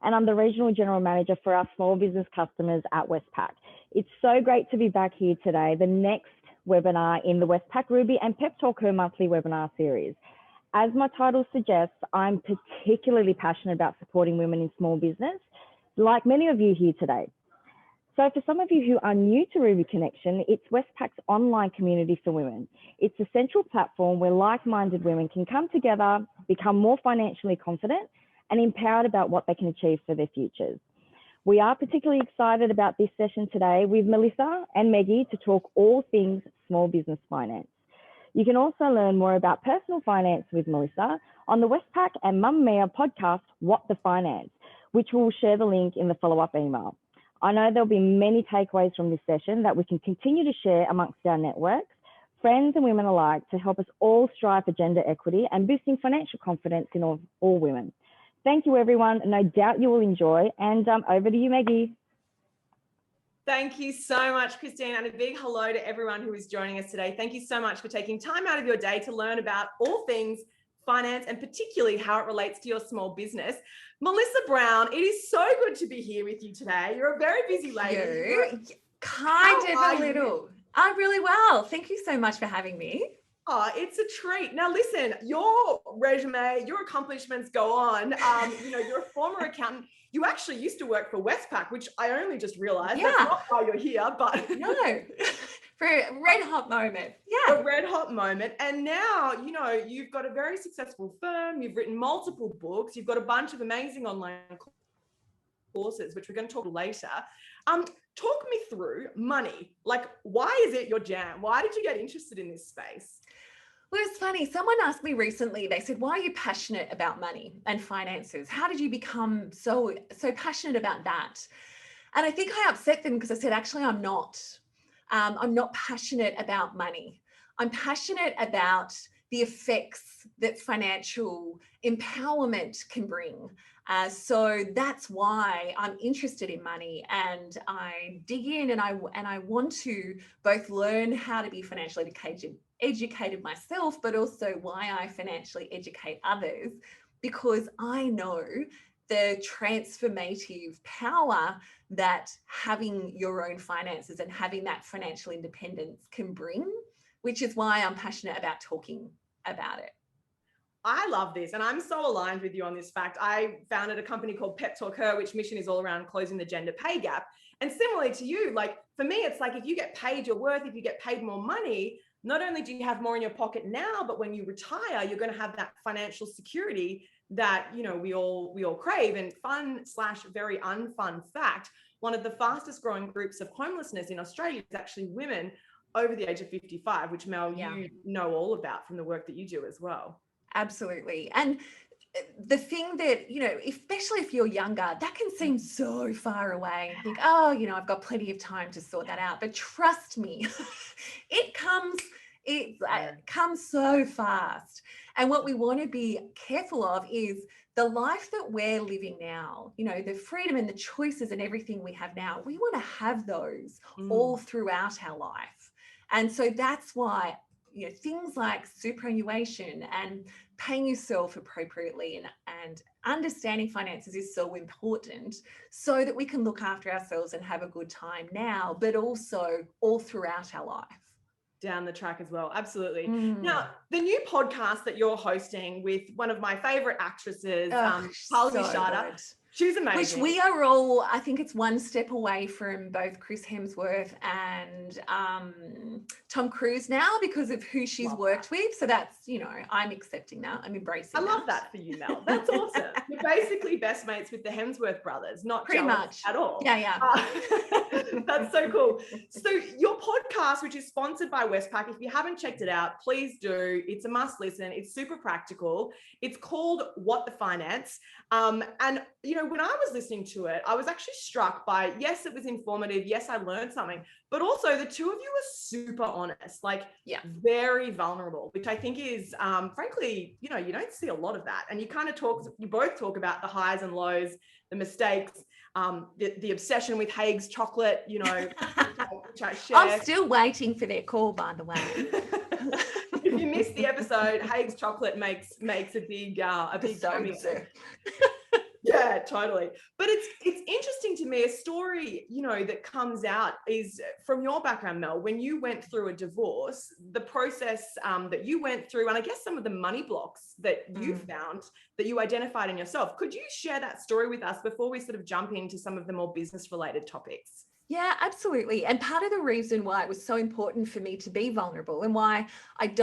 and I'm the Regional General Manager for our small business customers at Westpac. It's so great to be back here today, the next webinar in the Westpac Ruby and Pep Talker monthly webinar series. As my title suggests, I'm particularly passionate about supporting women in small business, like many of you here today. So for some of you who are new to Ruby Connection, it's Westpac's online community for women. It's a central platform where like-minded women can come together, become more financially confident and empowered about what they can achieve for their futures. We are particularly excited about this session today with Melissa and Meggie to talk all things small business finance. You can also learn more about personal finance with Melissa on the Westpac and Mamma Mia podcast, What the Finance, which we'll share the link in the follow-up email. I know there'll be many takeaways from this session that we can continue to share amongst our networks, friends and women alike, to help us all strive for gender equity and boosting financial confidence in all women. Thank you, everyone. No doubt you will enjoy. And over to you, Meggie. Thank you so much, Christine, and a big hello to everyone who is joining us today. Thank you so much for taking time out of your day to learn about all things finance and particularly how it relates to your small business. Melissa Browne, it is so good to be here with you today. You're a very busy lady. I'm really well. Thank you so much for having me. Oh, it's a treat. Now, listen, your resume, your accomplishments go on. You're a former accountant. You actually used to work for Westpac, which I only just realized. Yeah. That's not why you're here, but no, for a red hot moment. Yeah. A red hot moment. And now, you've got a very successful firm. You've written multiple books. You've got a bunch of amazing online courses, which we're going to talk later. Talk me through money. Like, why is it your jam? Why did you get interested in this space? Well, it's funny. Someone asked me recently, they said, why are you passionate about money and finances? How did you become so passionate about that? And I think I upset them because I said, actually, I'm not. I'm not passionate about money. I'm passionate about the effects that financial empowerment can bring. So that's why I'm interested in money, and I dig in and I want to both learn how to be financially educated myself, but also why I financially educate others, because I know the transformative power that having your own finances and having that financial independence can bring, which is why I'm passionate about talking about it. I love this, and I'm so aligned with you on this fact. I founded a company called Pep Talker, which mission is all around closing the gender pay gap. And similarly to you, like for me, it's like if you get paid your worth, if you get paid more money, not only do you have more in your pocket now, but when you retire, you're going to have that financial security that we all crave. And fun/very unfun fact: one of the fastest growing groups of homelessness in Australia is actually women over the age of 55, which Mel, you know all about from the work that you do as well. Absolutely. And the thing that, especially if you're younger, that can seem so far away. You think, I've got plenty of time to sort that out. But trust me, it comes so fast. And what we want to be careful of is the life that we're living now, the freedom and the choices and everything we have now, we want to have those all throughout our life. And so that's why things like superannuation and paying yourself appropriately and understanding finances is so important, so that we can look after ourselves and have a good time now, but also all throughout our life. Down the track as well. Absolutely. Now, the new podcast that you're hosting with one of my favorite actresses, Halsey Sharda. She's amazing. Which we are all, I think it's one step away from both Chris Hemsworth and Tom Cruise now because of who she's worked with. So that's, I'm accepting that. I'm embracing that. I love that for you, Mel. That's awesome. You're basically best mates with the Hemsworth brothers, not pretty much at all. Yeah. That's so cool. So your podcast, which is sponsored by Westpac, if you haven't checked it out, please do. It's a must listen. It's super practical. It's called What the Finance. And when I was listening to it, I was actually struck by, yes, it was informative. Yes, I learned something, but also the two of you were super honest, very vulnerable, which I think is, frankly, you don't see a lot of that. And you both talk about the highs and lows, the mistakes, the obsession with Haig's chocolate, which I share. I'm still waiting for their call, by the way. If you missed the episode, Haig's chocolate makes a big coming. Yeah, totally. But it's interesting to me, a story, you know, that comes out is from your background, Mel, when you went through a divorce, the process that you went through, and I guess some of the money blocks that you found that you identified in yourself. Could you share that story with us before we sort of jump into some of the more business related topics? Yeah, absolutely. And part of the reason why it was so important for me to be vulnerable, and why I'm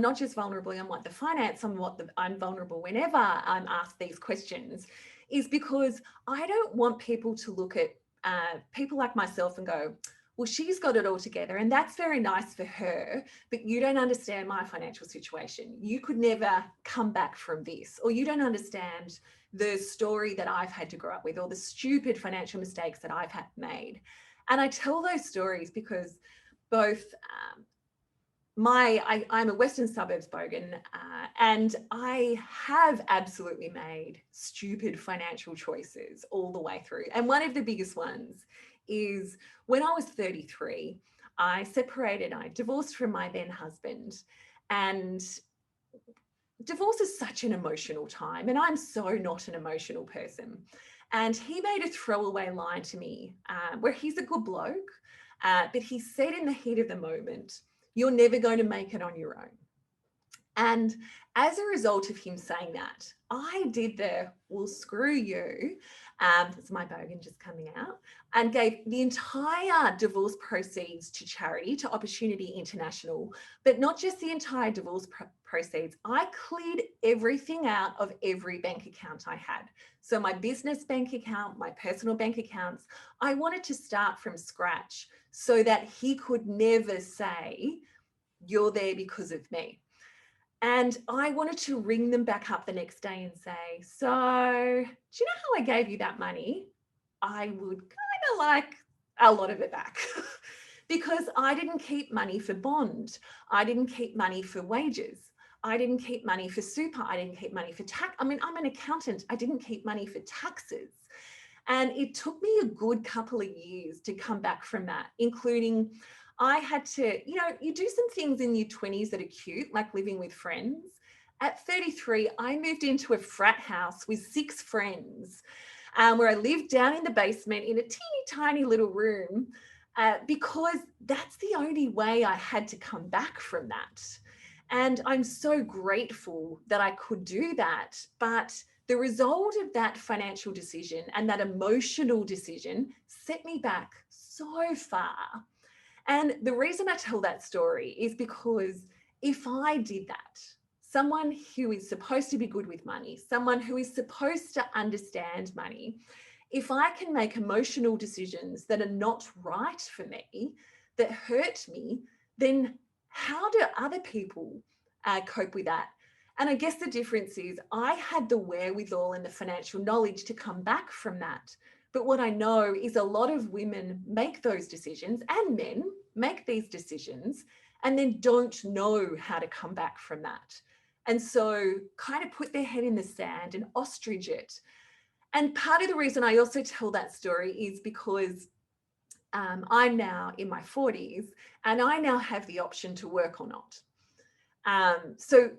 not just vulnerable on what the finance, I'm vulnerable whenever I'm asked these questions, is because I don't want people to look at people like myself and go, well, she's got it all together and that's very nice for her, but you don't understand my financial situation. You could never come back from this, or you don't understand the story that I've had to grow up with, or the stupid financial mistakes that I've had made. And I tell those stories because both I'm a Western suburbs bogan, and I have absolutely made stupid financial choices all the way through. And one of the biggest ones is when I was 33, I divorced from my then husband. And divorce is such an emotional time, and I'm so not an emotional person. And he made a throwaway line to me where he's a good bloke, but he said in the heat of the moment, "You're never going to make it on your own." And as a result of him saying that, I did well, screw you. That's my bogan just coming out, and gave the entire divorce proceeds to charity, to Opportunity International, but not just the entire divorce proceeds. I cleared everything out of every bank account I had. So my business bank account, my personal bank accounts, I wanted to start from scratch so that he could never say, "You're there because of me." And I wanted to ring them back up the next day and say, "So, do you know how I gave you that money?" I would kind of like a lot of it back because I didn't keep money for bond. I didn't keep money for wages. I didn't keep money for super. I didn't keep money for tax. I mean, I'm an accountant. I didn't keep money for taxes. And it took me a good couple of years to come back from that, including I had to, you do some things in your 20s that are cute, like living with friends. At 33, I moved into a frat house with 6 friends, where I lived down in the basement in a teeny tiny little room, because that's the only way I had to come back from that. And I'm so grateful that I could do that. But the result of that financial decision and that emotional decision set me back so far. And the reason I tell that story is because if I did that, someone who is supposed to be good with money, someone who is supposed to understand money, if I can make emotional decisions that are not right for me, that hurt me, then how do other people cope with that? And I guess the difference is I had the wherewithal and the financial knowledge to come back from that. But what I know is a lot of women make those decisions, and men make these decisions, and then don't know how to come back from that. And so kind of put their head in the sand and ostrich it. And part of the reason I also tell that story is because I'm now in my 40s and I now have the option to work or not. So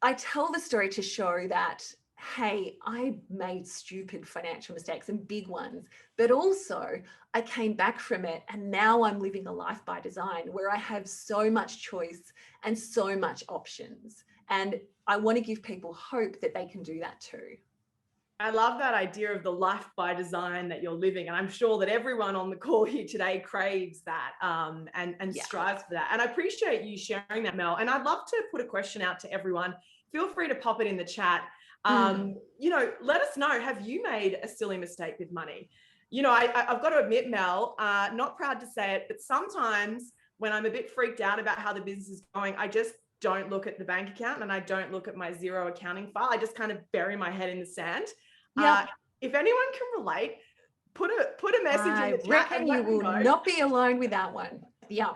I tell the story to show that, hey, I made stupid financial mistakes and big ones, but also I came back from it and now I'm living a life by design where I have so much choice and so much options. And I want to give people hope that they can do that too. I love that idea of the life by design that you're living. And I'm sure that everyone on the call here today craves that and strives for that. And I appreciate you sharing that, Mel. And I'd love to put a question out to everyone. Feel free to pop it in the chat. Let us know, have you made a silly mistake with money? I've got to admit, Mel, not proud to say it, but sometimes when I'm a bit freaked out about how the business is going, I just don't look at the bank account and I don't look at my zero accounting file. I just kind of bury my head in the sand. Yep. If anyone can relate, put a message in the chat. I reckon you will not be alone with that one. Yeah.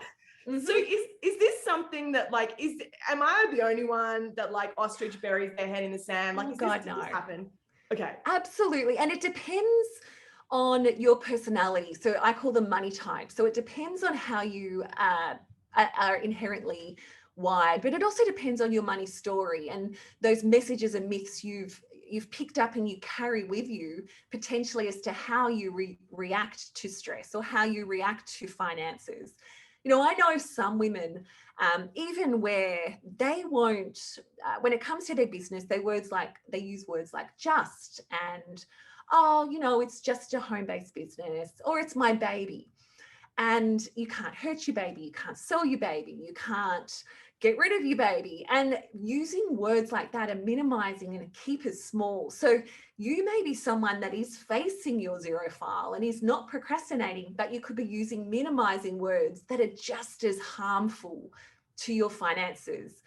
Mm-hmm. So is this something that am I the only one that ostrich buries their head in the sand? Does this happen? Okay. Absolutely. And it depends on your personality. So I call them money types. So it depends on how you are inherently wired, but it also depends on your money story and those messages and myths you've you've picked up and you carry with you potentially as to how you react to stress or how you react to finances. You know, I know some women, even where they won't, when it comes to their business, they use words like just and, oh, you know, it's just a home-based business, or it's my baby. And you can't hurt your baby, you can't sell your baby, you can't get rid of your baby. And using words like that and minimizing and keep it small. So you may be someone that is facing your zero file and is not procrastinating, but you could be using minimizing words that are just as harmful to your finances.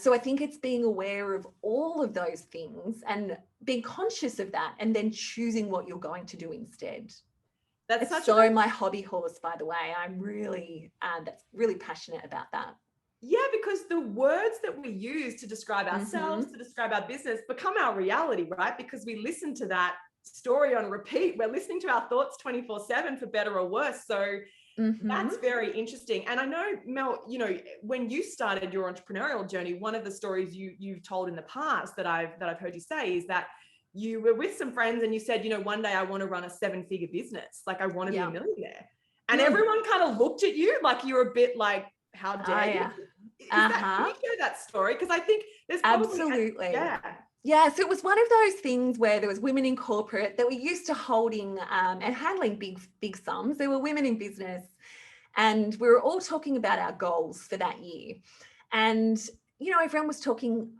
So I think it's being aware of all of those things and being conscious of that, and then choosing what you're going to do instead. That's so my hobby horse, by the way. I'm really, that's really passionate about that. Yeah, because the words that we use to describe ourselves, to describe our business, become our reality, right? Because we listen to that story on repeat. We're listening to our thoughts 24/7, for better or worse. So that's very interesting. And I know, Mel, you know, when you started your entrepreneurial journey, one of the stories you've told in the past that I've heard you say is that you were with some friends and you said, you know, one day I want to run a 7-figure business. Like, I want to be a millionaire. And everyone kind of looked at you like you were a bit like, how dare you? Can you share that story? Because I think there's probably, absolutely. Yeah, so it was one of those things where there was women in corporate that were used to holding and handling big sums. There were women in business, and we were all talking about our goals for that year. And, you know, everyone was talking,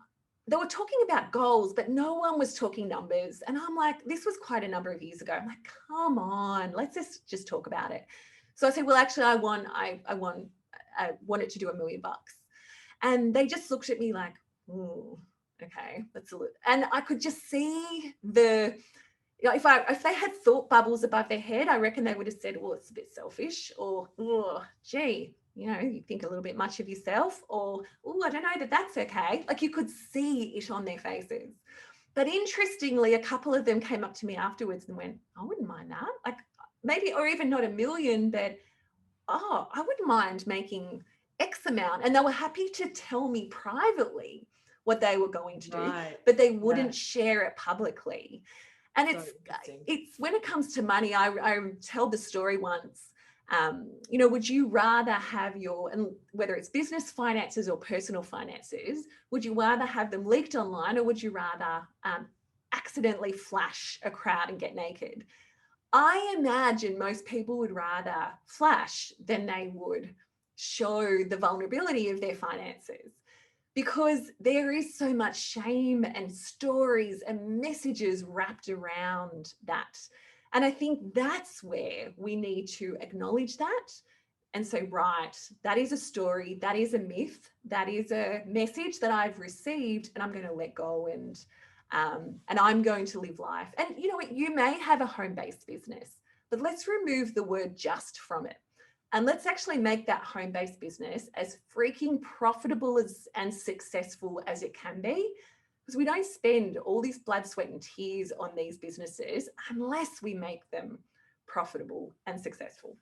they were talking about goals, but no one was talking numbers. And I'm like, this was quite a number of years ago. I'm like, come on, let's just talk about it. So I said, well, actually, I wanted to do $1 million. And they just looked at me like, ooh, okay, that's a little. And I could just see the, you know, if they had thought bubbles above their head, I reckon they would have said, well, it's a bit selfish, or, oh, gee, you know, you think a little bit much of yourself, or, oh, I don't know, that's okay. Like, you could see it on their faces. But interestingly, a couple of them came up to me afterwards and went, I wouldn't mind that. Like, maybe, or even not $1 million, but, oh, I wouldn't mind making X amount. And they were happy to tell me privately what they were going to do, but they wouldn't share it publicly. And it's when it comes to money, I tell the story once, you know, would you rather have and whether it's business finances or personal finances, would you rather have them leaked online, or would you rather accidentally flash a crowd and get naked? I imagine most people would rather flash than they would show the vulnerability of their finances, because there is so much shame and stories and messages wrapped around that. And I think that's where we need to acknowledge that and say, right, that is a story, that is a myth, that is a message that I've received, and I'm going to let go, and I'm going to live life. And you know what, you may have a home-based business, but let's remove the word just from it. And let's actually make that home-based business as freaking profitable and successful as it can be, because we don't spend all this blood, sweat, and tears on these businesses unless we make them profitable and successful.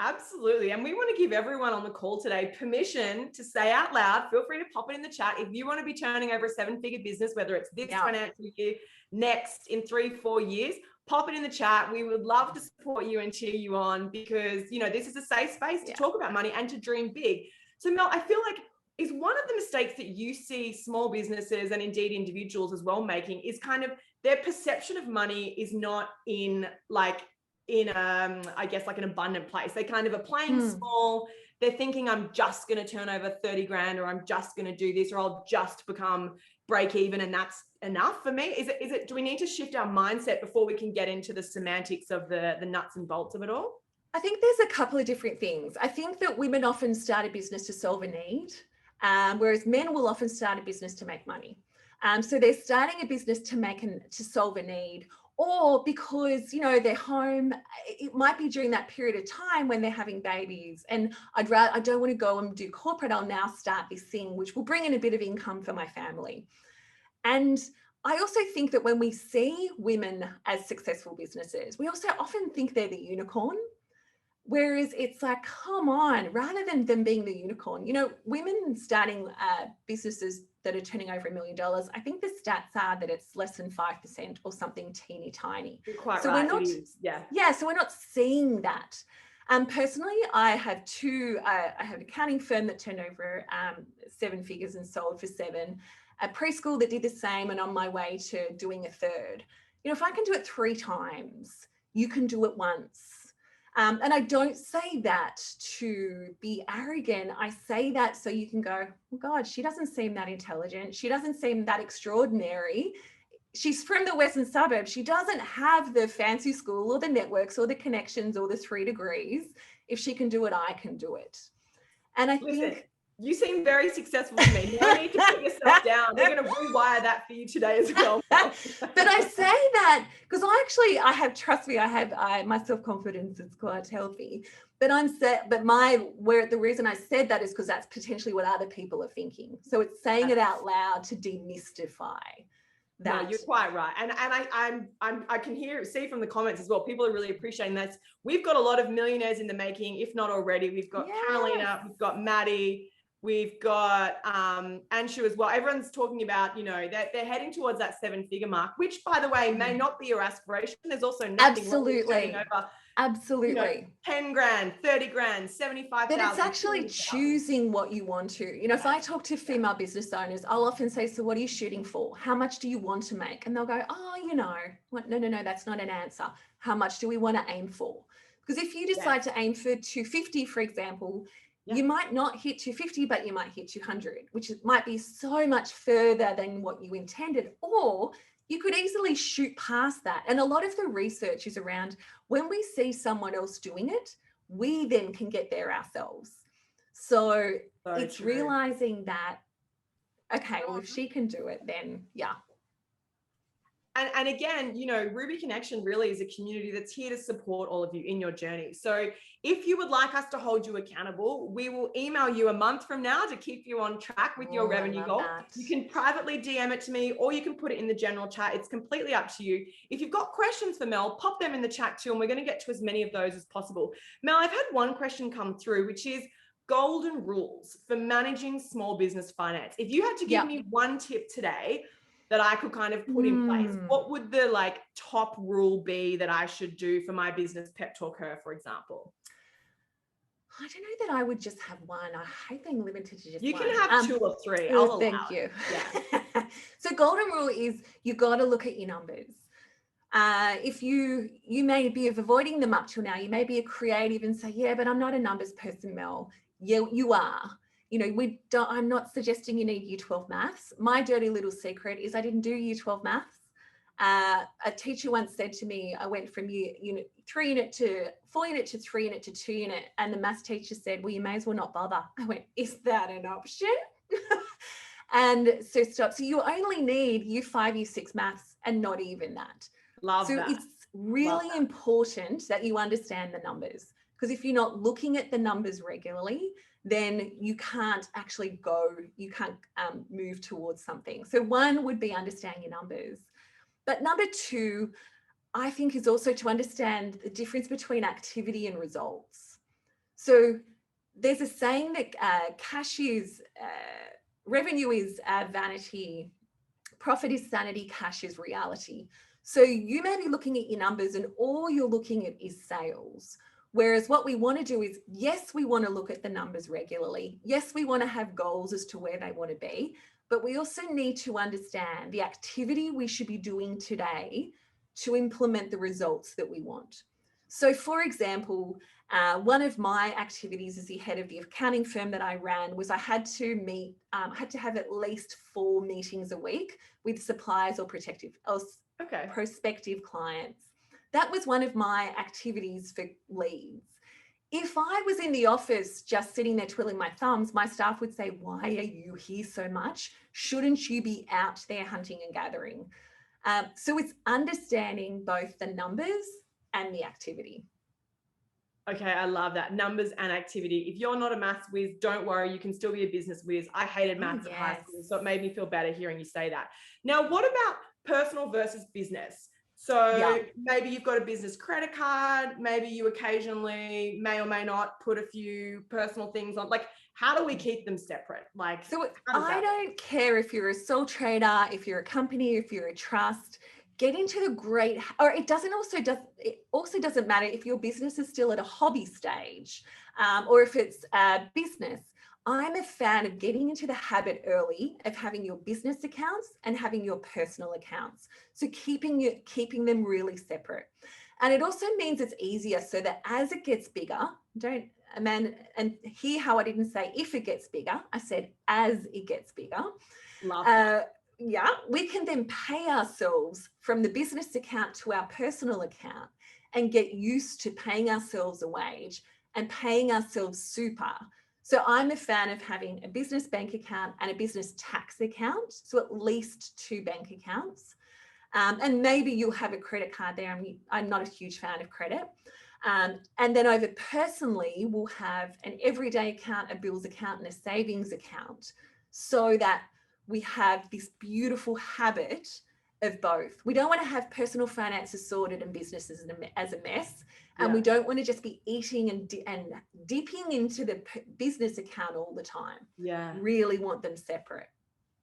Absolutely. And we want to give everyone on the call today permission to say out loud, feel free to pop it in the chat. If you want to be turning over a 7-figure business, whether it's this financial year, next, in 3-4 years, pop it in the chat. We would love to support you and cheer you on, because, you know, this is a safe space to talk about money and to dream big. So Mel, I feel like is one of the mistakes that you see small businesses and indeed individuals as well making is kind of their perception of money is not in I guess like an abundant place. They kind of are playing small. They're thinking, I'm just going to turn over 30 grand, or I'm just going to do this, or I'll just become break even, and that's enough for me. Is it, do we need to shift our mindset before we can get into the semantics of the nuts and bolts of it all? I think there's a couple of different things. I think that women often start a business to solve a need, whereas men will often start a business to make money. So they're starting a business to solve a need, or because, you know, they're home. It might be during that period of time when they're having babies, and I don't want to go and do corporate. I'll now start this thing which will bring in a bit of income for my family. And I also think that when we see women as successful businesses, we also often think they're the unicorn. Whereas it's like, come on, rather than them being the unicorn, you know, women starting businesses that are turning over $1 million, I think the stats are that it's less than 5% or something teeny tiny. You're quite so right. We're not, yeah. So we're not seeing that. Personally, I have I have an accounting firm that turned over 7 figures and sold for 7, a preschool that did the same, and on my way to doing a third. If I can do it 3 times, you can do it once. And I don't say that to be arrogant. I say that so you can go, oh God, she doesn't seem that intelligent. She doesn't seem that extraordinary. She's from the western suburbs. She doesn't have the fancy school or the networks or the connections or the 3 degrees. If she can do it, I can do it. And I think you seem very successful to me. No need to put yourself down. We're going to rewire that for you today as well. But I say that because trust me, my self-confidence is quite healthy. But the reason I said that is because that's potentially what other people are thinking. So it's saying it out loud to demystify that. No, you're quite right. And I can see from the comments as well, people are really appreciating that. We've got a lot of millionaires in the making, if not already. We've got Carolina, we've got Maddie, we've got Anshu as well. Everyone's talking about, they're heading towards that 7-figure mark, which, by the way, may not be your aspiration. There's also nothing wrong with turning over. Absolutely. 10 grand, 30 grand, 75,000. But it's actually choosing what you want to. If I talk to female business owners, I'll often say, so what are you shooting for? How much do you want to make? And they'll go, no, that's not an answer. How much do we want to aim for? Because if you decide to aim for 250, for example, you might not hit 250, but you might hit 200, which might be so much further than what you intended. Or you could easily shoot past that. And a lot of the research is around when we see someone else doing it, we then can get there ourselves. So it's true. Realizing that, okay, well, if she can do it, then And again, Ruby Connection really is a community that's here to support all of you in your journey. So if you would like us to hold you accountable, we will email you a month from now to keep you on track with your revenue goal. You can privately DM it to me, or you can put it in the general chat. It's completely up to you. If you've got questions for Mel, pop them in the chat too, and we're going to get to as many of those as possible. Mel, I've had one question come through, which is golden rules for managing small business finance. If you had to give me one tip today that I could kind of put in place, what would the top rule be that I should do for my business, PepTalkHer, for example? I don't know that I would just have one. I hate being limited to just one. You can have 2 or 3. Thank you. Yeah. So golden rule is you got to look at your numbers. If you may be avoiding them up till now, you may be a creative and say, but I'm not a numbers person, Mel. Yeah, you are. I'm not suggesting you need year 12 maths. My dirty little secret is I didn't do year 12 maths. A teacher once said to me, I went from unit 3 unit to 4 unit to 3 unit to 2 unit. And the maths teacher said, well, you may as well not bother. I went, is that an option? And so stop. So you only need year 5, year 6 maths and not even that. Love that. So it's really important that you understand the numbers, because if you're not looking at the numbers regularly, then you can't actually move towards something. So 1 would be understand your numbers. But number 2, I think, is also to understand the difference between activity and results. So there's a saying that revenue is vanity, profit is sanity, cash is reality. So you may be looking at your numbers and all you're looking at is sales. Whereas what we want to do is, yes, we want to look at the numbers regularly. Yes, we want to have goals as to where they want to be, but we also need to understand the activity we should be doing today to implement the results that we want. So for example, one of my activities as the head of the accounting firm that I ran was I had to have at least 4 meetings a week with suppliers or prospective clients. That was one of my activities for leads. If I was in the office just sitting there twiddling my thumbs, my staff would say, why are you here so much? Shouldn't you be out there hunting and gathering? So it's understanding both the numbers and the activity. Okay, I love that. Numbers and activity. If you're not a maths whiz, don't worry, you can still be a business whiz. I hated maths at high school, so it made me feel better hearing you say that. Now, what about personal versus business? So maybe you've got a business credit card, maybe you occasionally may or may not put a few personal things on. Like, how do we keep them separate? Like, so I don't care if you're a sole trader, if you're a company, if you're a trust, get into the great, or it also doesn't matter if your business is still at a hobby stage, or if it's a business. I'm a fan of getting into the habit early of having your business accounts and having your personal accounts. So keeping them really separate. And it also means it's easier so that as it gets bigger, and hear how I didn't say if it gets bigger, I said as it gets bigger. Love that. We can then pay ourselves from the business account to our personal account and get used to paying ourselves a wage and paying ourselves super. So I'm a fan of having a business bank account and a business tax account. So at least 2 bank accounts. And maybe you'll have a credit card there. I'm not a huge fan of credit. And then over personally, we'll have an everyday account, a bills account, and a savings account, so that we have this beautiful habit of both. We don't want to have personal finances sorted and businesses as a mess. And we don't want to just be eating and dipping into the business account all the time. Yeah. Really want them separate.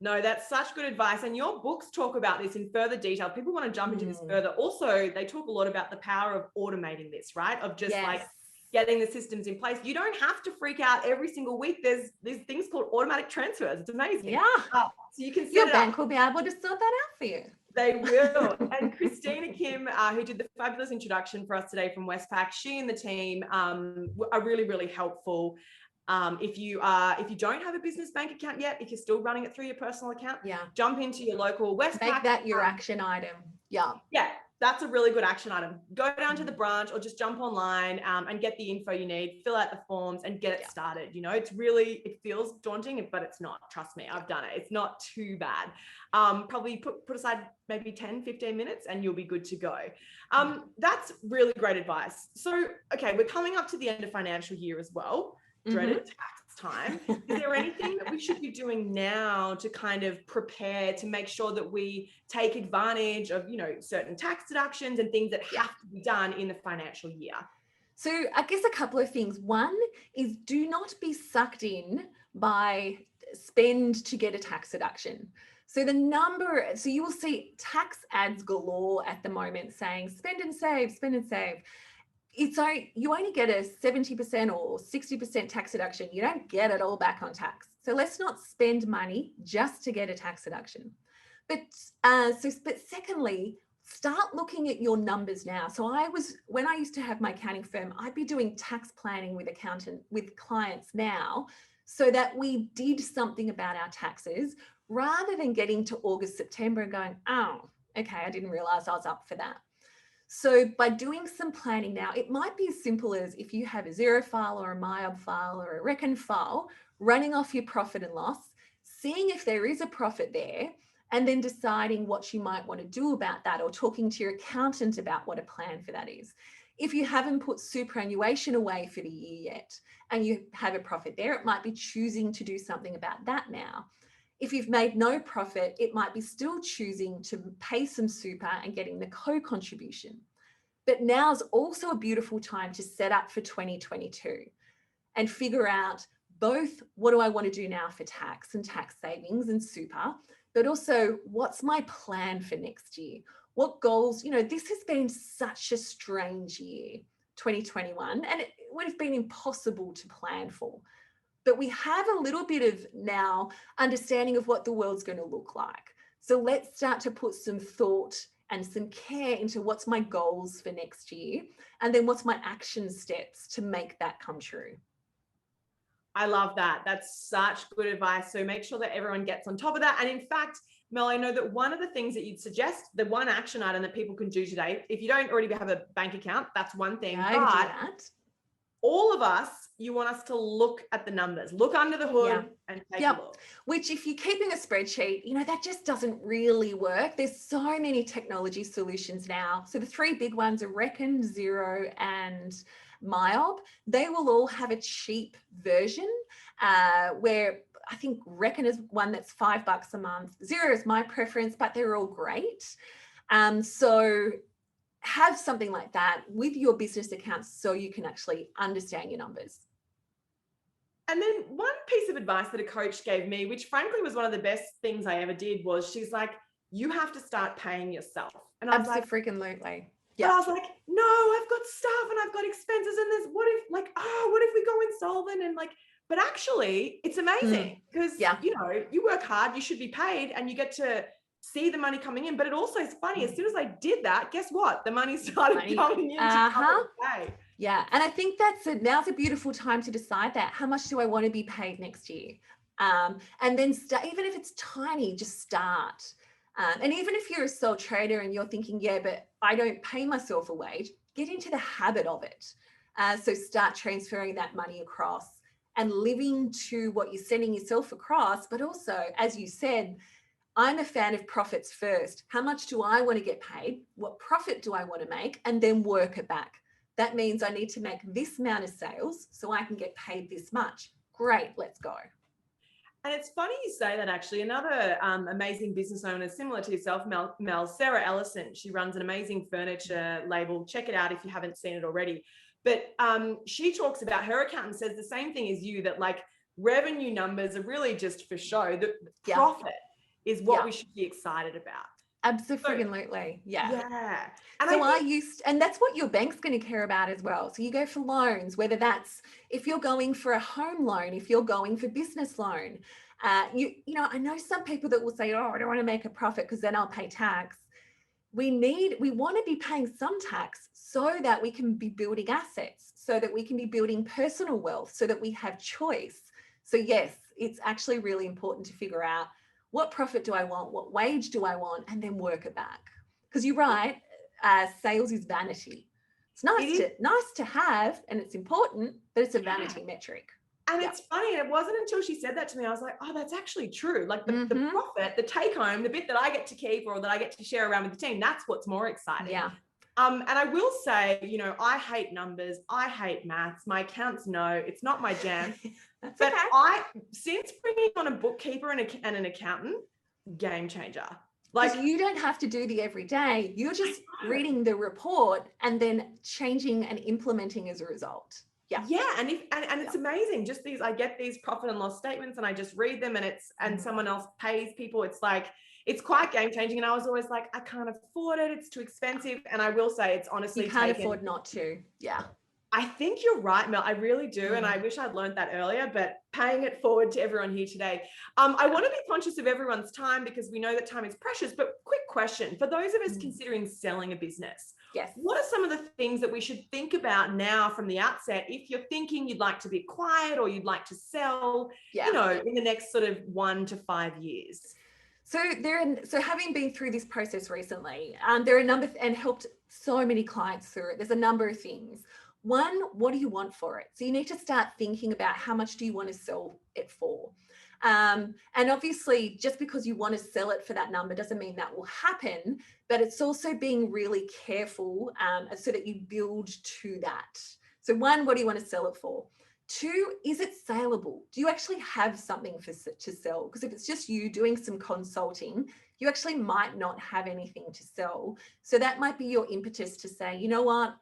No, that's such good advice. And your books talk about this in further detail. People want to jump into this further. Also, they talk a lot about the power of automating this, right? Of just like getting the systems in place. You don't have to freak out every single week. There's these things called automatic transfers. It's amazing. Yeah. So you can set your it bank up. will be able to sort that out for you. They will. And Christina Kim, who did the fabulous introduction for us today from Westpac, she and the team are really, really helpful. If you don't have a business bank account yet, if you're still running it through your personal account, jump into your local Westpac. Make that your action item. Yeah. That's a really good action item. Go down to the branch or just jump online and get the info you need, fill out the forms and get it started. You know, it feels daunting, but it's not. Trust me, I've done it. It's not too bad. Probably put aside maybe 10, 15 minutes and you'll be good to go. That's really great advice. So, okay, we're coming up to the end of financial year as well. Dreaded tax time. Is there anything that we should be doing now to kind of prepare to make sure that we take advantage of, you know, certain tax deductions and things that have to be done in the financial year? So I guess a couple of things. One is, do not be sucked in by spend to get a tax deduction. So you will see tax ads galore at the moment saying spend and save, spend and save. You only get a 70% or 60% tax deduction. You don't get it all back on tax. So let's not spend money just to get a tax deduction. But secondly, start looking at your numbers now. So when I used to have my accounting firm, I'd be doing tax planning with clients now, so that we did something about our taxes rather than getting to August, September and going, oh, okay, I didn't realize I was up for that. So by doing some planning now, it might be as simple as, if you have a Xero file or a MyOb file or a Reckon file, running off your profit and loss, seeing if there is a profit there, and then deciding what you might want to do about that, or talking to your accountant about what a plan for that is. If you haven't put superannuation away for the year yet and you have a profit there, it might be choosing to do something about that now. If you've made no profit, it might be still choosing to pay some super and getting the co-contribution. But now's also a beautiful time to set up for 2022 and figure out both, what do I want to do now for tax and tax savings and super, but also what's my plan for next year? What goals, this has been such a strange year, 2021, and it would have been impossible to plan for. But we have a little bit of now understanding of what the world's going to look like. So let's start to put some thought and some care into what's my goals for next year, and then what's my action steps to make that come true. I love that. That's such good advice. So make sure that everyone gets on top of that. And in fact, Mel, I know that one of the things that you'd suggest, the one action item that people can do today, if you don't already have a bank account, that's one thing. I can do that. All of us, you want us to look at the numbers, look under the hood and take a look. Which, if you're keeping a spreadsheet, that just doesn't really work. There's so many technology solutions now. So the 3 big ones are Reckon, Xero and MyOb. They will all have a cheap version where I think Reckon is one that's $5 a month. Xero is my preference, but they're all great. So have something like that with your business accounts so you can actually understand your numbers. And then one piece of advice that a coach gave me, which frankly was one of the best things I ever did, was she's like, you have to start paying yourself. And I was like, Absolutely. Yeah. But I was like, no, I've got stuff and I've got expenses and there's what if we go insolvent and like, but actually it's amazing because, you know, you work hard, you should be paid and you get to see the money coming in. But it also is funny, as soon as I did that, guess what? The money started coming in to cover the pay. Yeah. And I think now's a beautiful time to decide that. How much do I want to be paid next year? And then even if it's tiny, just start. And even if you're a sole trader and you're thinking, yeah, but I don't pay myself a wage, get into the habit of it. So start transferring that money across and living to what you're sending yourself across. But also, as you said, I'm a fan of profits first. How much do I want to get paid? What profit do I want to make? And then work it back. That means I need to make this amount of sales so I can get paid this much. Great, let's go. And it's funny you say that, actually. Another amazing business owner, similar to yourself, Mel, Sarah Ellison, she runs an amazing furniture label. Check it out if you haven't seen it already. But she talks about, her accountant says the same thing as you, that like revenue numbers are really just for show. The profit is what we should be excited about. Absolutely. Yeah. And and that's what your bank's going to care about as well. So you go for loans, whether that's if you're going for a home loan, if you're going for business loan, you know, I know some people that will say, oh, I don't want to make a profit because then I'll pay tax. We want to be paying some tax so that we can be building assets, so that we can be building personal wealth, so that we have choice. So yes, it's actually really important to figure out what profit do I want, what wage do I want, and then work it back. Because you're right, sales is vanity. It's nice to have, and it's important, but it's a vanity metric. And it's funny, and it wasn't until she said that to me, I was like, oh, that's actually true. Like the profit, the take home, the bit that I get to keep or that I get to share around with the team, that's what's more exciting. Yeah. And I will say, you know, I hate numbers. I hate maths. My accountants know it's not my jam. But since bringing on a bookkeeper and an accountant, game changer. Like you don't have to do the everyday. You're just reading the report and then changing and implementing as a result. Yeah. And it's amazing. Just I get these profit and loss statements and I just read them and someone else pays people. It's like, it's quite game changing. And I was always like, I can't afford it. It's too expensive. And I will say it's honestly you can't afford not to. Yeah. I think you're right, Mel. I really do. And I wish I'd learned that earlier, but paying it forward to everyone here today. I want to be conscious of everyone's time because we know that time is precious, but quick question for those of us considering selling a business. Yes. What are some of the things that we should think about now from the outset? If you're thinking you'd like to be quiet or you'd like to sell, you know, in the next sort of 1 to 5 years. So having been through this process recently, there are a number and helped so many clients through it. There's a number of things. One, what do you want for it? So you need to start thinking about how much do you want to sell it for? And obviously, just because you want to sell it for that number doesn't mean that will happen, but it's also being really careful so that you build to that. So one, what do you want to sell it for? Two, is it saleable? Do you actually have something to sell? Because if it's just you doing some consulting, you actually might not have anything to sell. So that might be your impetus to say, you know what?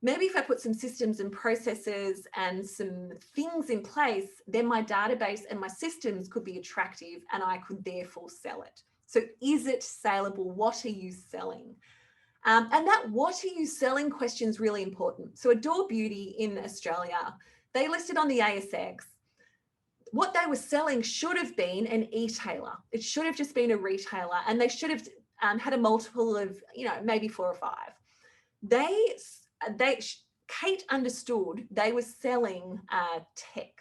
Maybe if I put some systems and processes and some things in place, then my database and my systems could be attractive and I could therefore sell it. So is it saleable? What are you selling? And that what are you selling question is really important. So Adore Beauty in Australia, they listed on the ASX. What they were selling should have been an e-tailer. It should have just been a retailer and they should have had a multiple of, you know, maybe 4 or 5. Kate understood they were selling tech.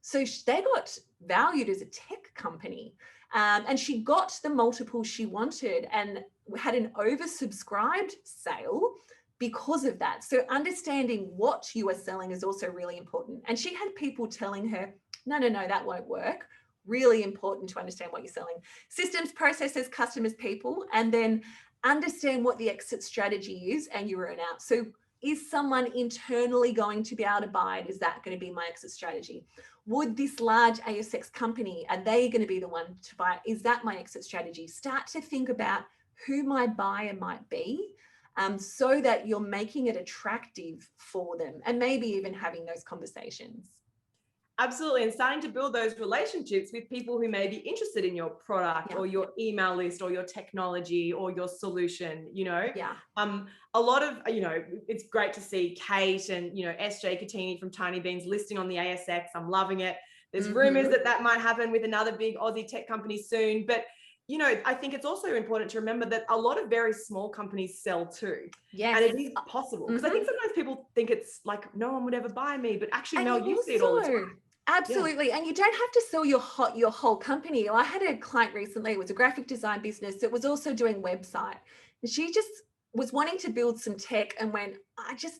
So they got valued as a tech company and she got the multiple she wanted and had an oversubscribed sale because of that. So understanding what you are selling is also really important. And she had people telling her, no, that won't work. Really important to understand what you're selling. Systems, processes, customers, people, and then understand what the exit strategy is and you earn out. So is someone internally going to be able to buy it? Is that going to be my exit strategy? Would this large ASX company, are they going to be the one to buy it? Is that my exit strategy? Start to think about who my buyer might be, so that you're making it attractive for them, and maybe even having those conversations. Absolutely. And starting to build those relationships with people who may be interested in your product or your email list or your technology or your solution, a lot of, it's great to see Kate and, SJ Katini from Tiny Beans listing on the ASX. I'm loving it. There's rumors that might happen with another big Aussie tech company soon. But, I think it's also important to remember that a lot of very small companies sell too. Yes. And it is possible. Because I think sometimes people think it's like, no one would ever buy me. But actually, Mel, you see it all the time. Absolutely. Yeah. And you don't have to sell your whole company. I had a client recently, it was a graphic design business that was also doing website. And she just was wanting to build some tech and went,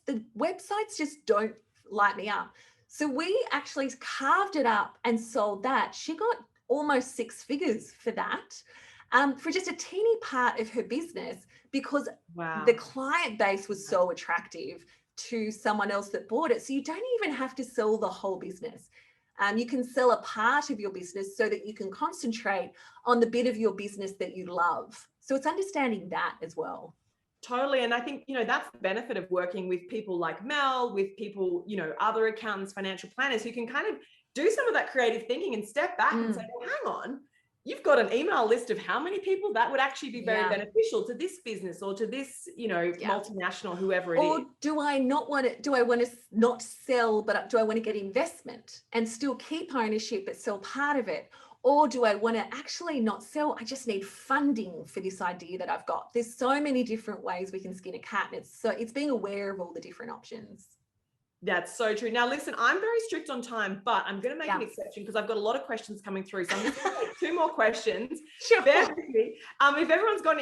the websites just don't light me up. So we actually carved it up and sold that. She got almost 6 figures for that, for just a teeny part of her business, because the client base was so attractive to someone else that bought it. So you don't even have to sell the whole business. You can sell a part of your business so that you can concentrate on the bit of your business that you love. So it's understanding that as well. Totally. And I think, that's the benefit of working with people like Mel, with people, other accountants, financial planners who can kind of do some of that creative thinking and step back and say, well, hang on, you've got an email list of how many people that would actually be very beneficial to this business or to this, multinational, whoever it is. Or do I want to not sell, but do I want to get investment and still keep ownership, but sell part of it? Or do I want to actually not sell? I just need funding for this idea that I've got. There's so many different ways we can skin a cat. And it's being aware of all the different options. That's so true. Now, listen, I'm very strict on time, but I'm going to make an exception because I've got a lot of questions coming through. So I'm going to take 2 more questions. Sure. If anyone's got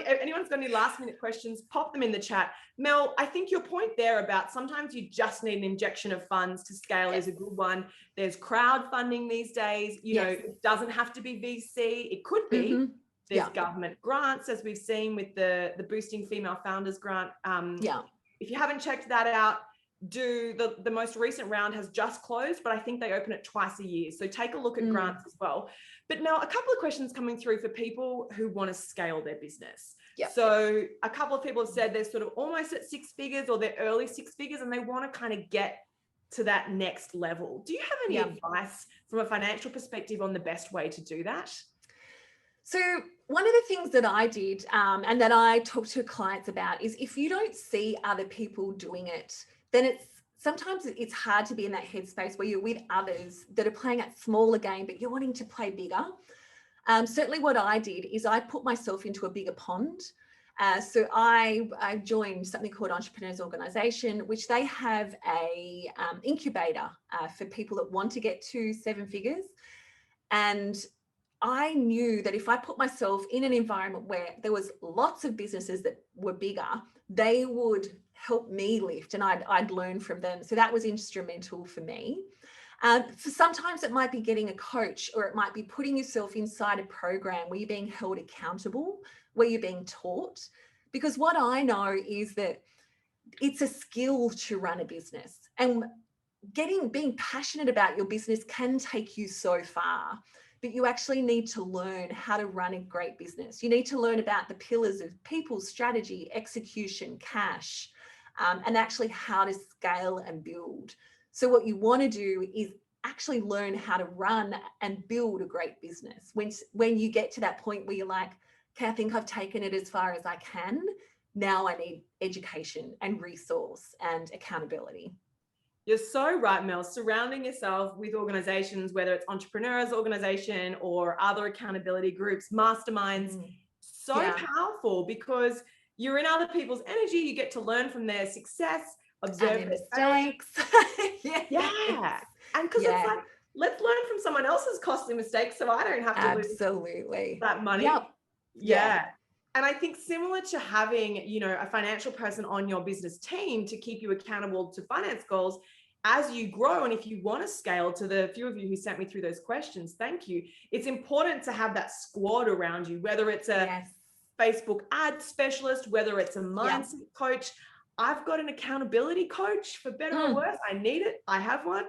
any last minute questions, pop them in the chat. Mel, I think your point there about sometimes you just need an injection of funds to scale is a good one. There's crowdfunding these days. It doesn't have to be VC. It could be. There's government grants, as we've seen with the Boosting Female Founders grant. If you haven't checked that out, the most recent round has just closed, but I think they open it twice a year. So take a look at grants as well. But now a couple of questions coming through for people who want to scale their business. So a couple of people have said they're sort of almost at 6 figures or they're early 6 figures and they want to kind of get to that next level. Do you have any advice from a financial perspective on the best way to do that? So one of the things that I did and that I talk to clients about is if you don't see other people doing it, then sometimes it's hard to be in that headspace where you're with others that are playing at smaller game, but you're wanting to play bigger. Certainly what I did is I put myself into a bigger pond. So I joined something called Entrepreneurs Organisation, which they have a incubator for people that want to get to 7 figures. And I knew that if I put myself in an environment where there was lots of businesses that were bigger, they would help me lift and I'd learn from them. So that was instrumental for me. For sometimes it might be getting a coach, or it might be putting yourself inside a program where you're being held accountable, where you're being taught. Because what I know is that it's a skill to run a business, and being passionate about your business can take you so far. But you actually need to learn how to run a great business. You need to learn about the pillars of people, strategy, execution, cash, and actually how to scale and build. So what you want to do is actually learn how to run and build a great business. When you get to that point where you're like, okay, I think I've taken it as far as I can. Now I need education and resource and accountability. You're so right, Mel. Surrounding yourself with organizations, whether it's entrepreneurs organization or other accountability groups, masterminds, powerful, because you're in other people's energy. You get to learn from their success, observe their mistakes. And because it's like, let's learn from someone else's costly mistakes so I don't have to lose that money. And I think similar to having, a financial person on your business team to keep you accountable to finance goals, as you grow, and if you want to scale, to the few of you who sent me through those questions, thank you. It's important to have that squad around you, whether it's a Facebook ad specialist, whether it's a mindset coach. I've got an accountability coach, for better or worse. I need it. I have one.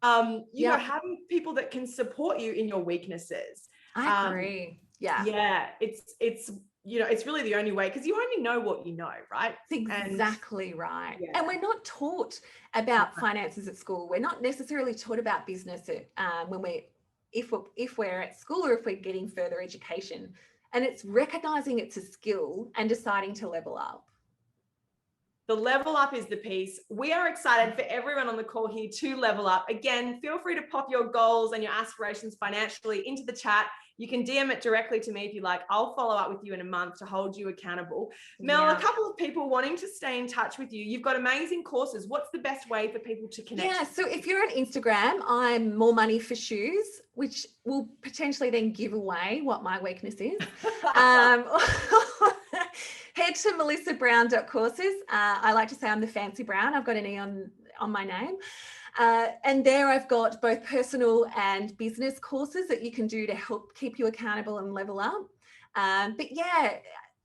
Having people that can support you in your weaknesses. I agree. It's it's really the only way, because you only know what you know, right? That's exactly right. Yeah. And we're not taught about finances at school. We're not necessarily taught about business if we're at school or if we're getting further education. And it's recognizing it's a skill and deciding to level up. The level up is the piece. We are excited for everyone on the call here to level up. Again, feel free to pop your goals and your aspirations financially into the chat. You can DM it directly to me if you like. I'll follow up with you in a month to hold you accountable. Mel, a couple of people wanting to stay in touch with you. You've got amazing courses. What's the best way for people to connect? Yeah, so if you're on Instagram, I'm More Money for Shoes, which will potentially then give away what my weakness is. Head to melissabrown.courses. I like to say I'm the fancy Brown. I've got an E on my name. And there I've got both personal and business courses that you can do to help keep you accountable and level up. But yeah,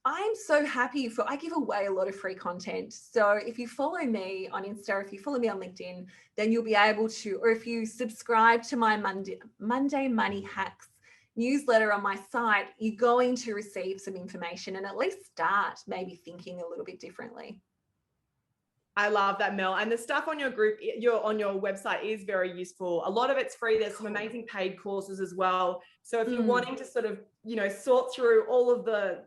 I'm so happy I give away a lot of free content. So if you follow me on Insta, if you follow me on LinkedIn, then you'll be able to, or if you subscribe to my Monday Money Hacks newsletter on my site, you're going to receive some information and at least start maybe thinking a little bit differently. I love that, Mel. And the stuff on your group, on your website is very useful. A lot of it's free. There's some amazing paid courses as well. So if you're wanting to sort of, sort through all of the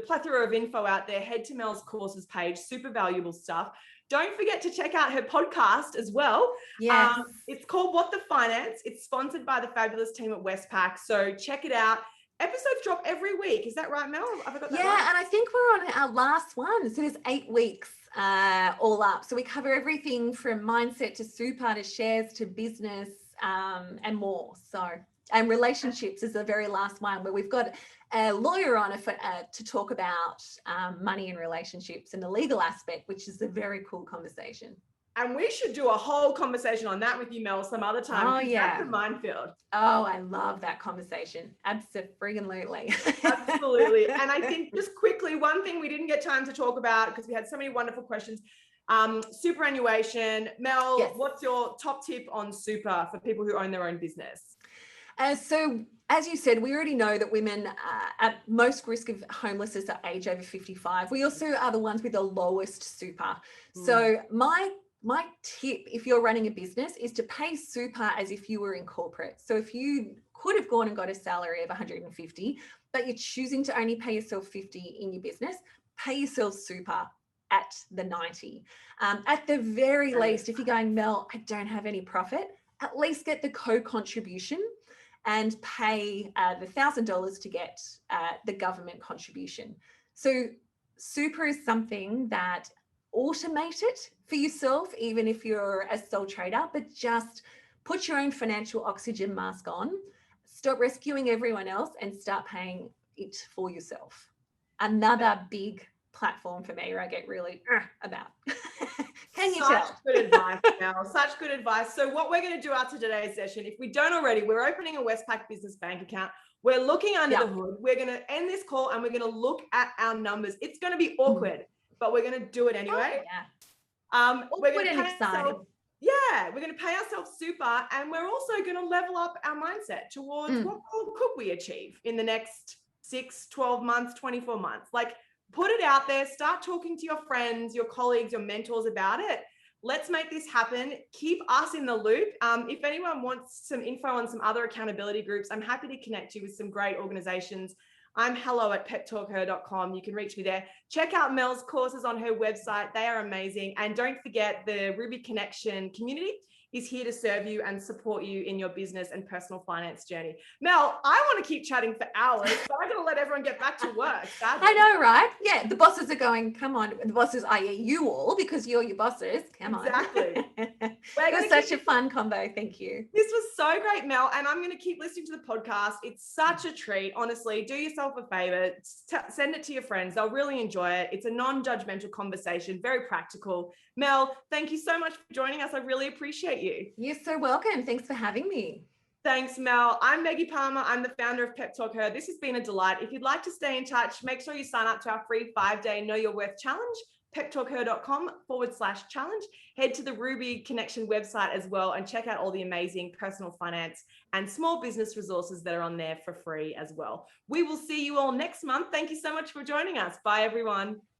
plethora of info out there, head to Mel's courses page, super valuable stuff. Don't forget to check out her podcast as well. Yes. It's called What the Finance. It's sponsored by the fabulous team at Westpac. So check it out. Episodes drop every week. Is that right, Mel? Have I got that right? Yeah, and I think we're on our last one. So there's 8 weeks all up. So we cover everything from mindset to super to shares to business and more. So, and relationships is the very last one where we've got a lawyer on to talk about money and relationships and the legal aspect, which is a very cool conversation. And we should do a whole conversation on that with you, Mel, some other time. Oh, yeah. That's a minefield. Oh, I love that conversation. Absolutely. Absolutely. And I think just quickly, one thing we didn't get time to talk about because we had so many wonderful questions. Superannuation. Mel, yes. What's your top tip on super for people who own their own business? So as you said, we already know that women at most risk of homelessness are age over 55. We also are the ones with the lowest super. So my tip, if you're running a business, is to pay super as if you were in corporate. So if you could have gone and got a salary of 150, but you're choosing to only pay yourself 50 in your business, pay yourself super at the 90. At the very least, if you're going, Mel, I don't have any profit, at least get the co-contribution and pay the $1,000 to get the government contribution. So super is something that automate it for yourself, even if you're a sole trader, but just put your own financial oxygen mask on, stop rescuing everyone else and start paying it for yourself. Another big platform for me where I get really about. Can you tell? Such good advice, Mel. Such good advice. So what we're going to do after today's session, if we don't already, we're opening a Westpac business bank account. We're looking under the hood. We're going to end this call and we're going to look at our numbers. It's going to be awkward, but we're going to do it anyway. We're going to pay ourselves, we're going to pay ourselves super, and we're also going to level up our mindset towards what goal could we achieve in the next 6, 12 months, 24 months. Like, put it out there, start talking to your friends, your colleagues, your mentors about it. Let's make this happen. Keep us in the loop. If anyone wants some info on some other accountability groups, I'm happy to connect you with some great organizations. I'm hello@PepTalkHer.com. You can reach me there. Check out Mel's courses on her website. They are amazing. And don't forget, the Ruby Connection community is here to serve you and support you in your business and personal finance journey. Mel, I want to keep chatting for hours, but I'm going to let everyone get back to work. Sadly. I know, right? Yeah, the bosses are going, come on. The bosses, i.e. you all, because you're your bosses. Come on. Exactly. It was such a fun combo. Thank you. This was so great, Mel. And I'm going to keep listening to the podcast. It's such a treat. Honestly, do yourself a favor. Send it to your friends. They'll really enjoy it. It's a non-judgmental conversation, very practical. Mel, thank you so much for joining us. I really appreciate you. You're so welcome. Thanks for having me. Thanks, Mel. I'm Meggie Palmer. I'm the founder of Pep Talker. This has been a delight. If you'd like to stay in touch, make sure you sign up to our free 5-day Know Your Worth challenge. PepTalkHer.com/challenge. Head to the Ruby Connection website as well and check out all the amazing personal finance and small business resources that are on there for free as well. We will see you all next month. Thank you so much for joining us. Bye, everyone.